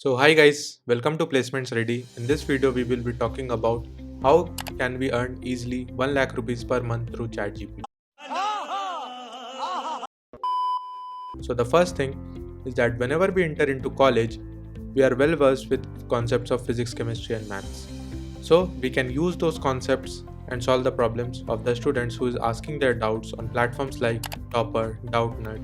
So hi guys, welcome to Placements Ready. In this video we will be talking about how can we earn easily 1 lakh rupees per month through ChatGPT. So the first thing is that whenever we enter into college, we are well versed with concepts of physics, chemistry and maths. So we can use those concepts and solve the problems of the students who is asking their doubts on platforms like Topper, Doubtnut.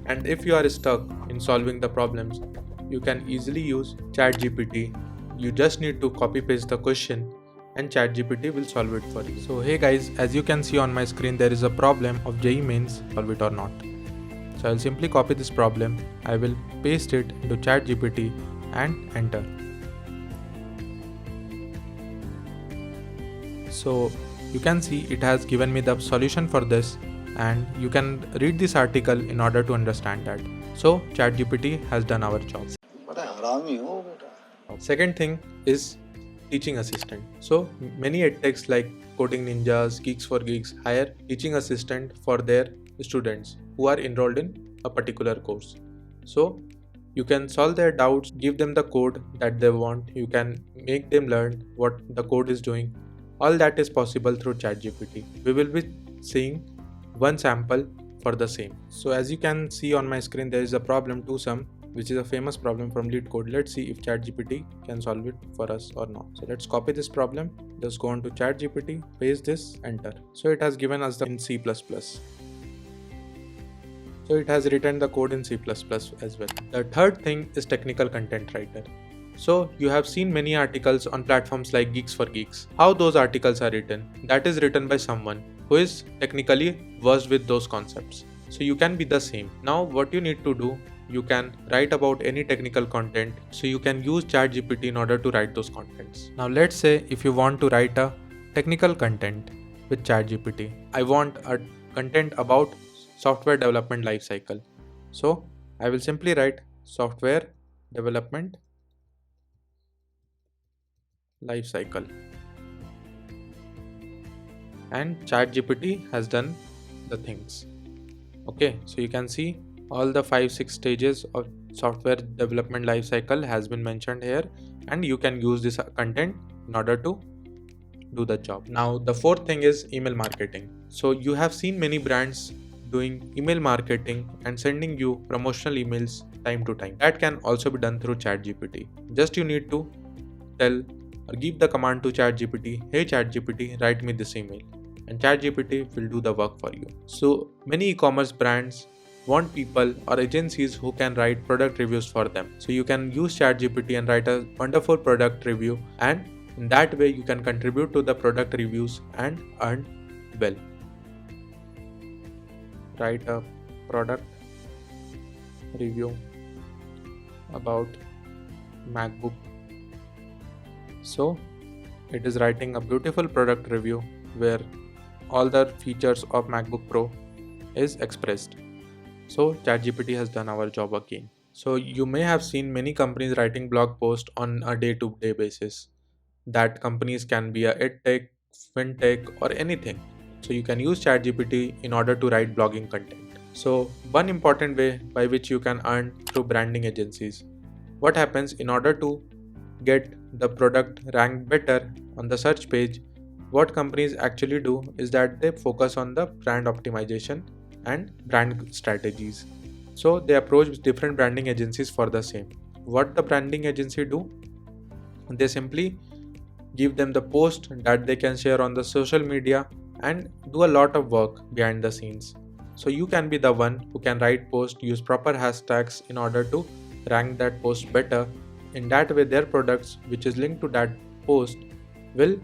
And if you are stuck in solving the problems, you can easily use ChatGPT. You just need to copy paste the question and ChatGPT will solve it for you. So hey guys, as you can see on my screen, there is a problem of JEE Mains, solve it or not. So I'll simply copy this problem, I will paste it into ChatGPT and enter. So you can see it has given me the solution for this, and you can read this article in order to understand that. So ChatGPT has done our job. Second thing is teaching assistant. So many edtechs like Coding Ninjas, Geeks for Geeks hire teaching assistant for their students who are enrolled in a particular course. So you can solve their doubts, give them the code that they want, you can make them learn what the code is doing. All that is possible through ChatGPT. We will be seeing one sample for the same. So as you can see on my screen, there is a problem 2sum, which is a famous problem from LeetCode. Let's see if ChatGPT can solve it for us or not. So let's copy this problem, just go on to ChatGPT, paste this, enter. So it has given us the in C++. So it has written the code in C++ as well. The third thing is technical content writer. So you have seen many articles on platforms like Geeks for Geeks. How those articles are written? That is written by someone who is technically versed with those concepts. So you can be the same. Now what you need to do, you can write about any technical content. So you can use ChatGPT in order to write those contents. Now let's say if you want to write a technical content with ChatGPT. I want a content about software development lifecycle. So I will simply write software development lifecycle, and ChatGPT has done the things. Okay, so you can see all the 5-6 stages of software development lifecycle has been mentioned here, and you can use this content in order to do the job. Now the fourth thing is email marketing. So you have seen many brands doing email marketing and sending you promotional emails time to time. That can also be done through ChatGPT. Just you need to tell or give the command to ChatGPT, hey ChatGPT, write me this email, and ChatGPT will do the work for you. So many e-commerce brands want people or agencies who can write product reviews for them. So you can use ChatGPT and write a wonderful product review, and in that way you can contribute to the product reviews and earn well. Write a product review about MacBook. So it is writing a beautiful product review where all the features of MacBook Pro is expressed. So ChatGPT has done our job again. So you may have seen many companies writing blog posts on a day-to-day basis. That companies can be a edtech, fintech or anything. So you can use ChatGPT in order to write blogging content. So one important way by which you can earn through branding agencies. What happens in order to get the product ranked better on the search page, what companies actually do is that they focus on the brand optimization and brand strategies. So they approach different branding agencies for the same. What the branding agency do? They simply give them the post that they can share on the social media and do a lot of work behind the scenes. So you can be the one who can write posts, use proper hashtags in order to rank that post better. In that way their products which is linked to that post will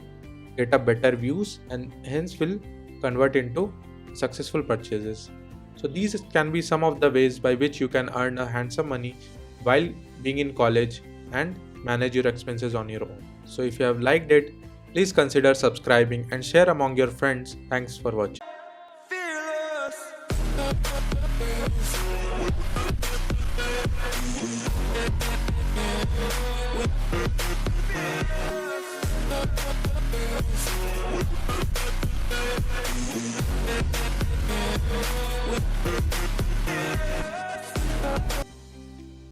get a better views and hence will convert into successful purchases. So these can be some of the ways by which you can earn a handsome money while being in college and manage your expenses on your own. So if you have liked it, please consider subscribing and share among your friends. Thanks for watching.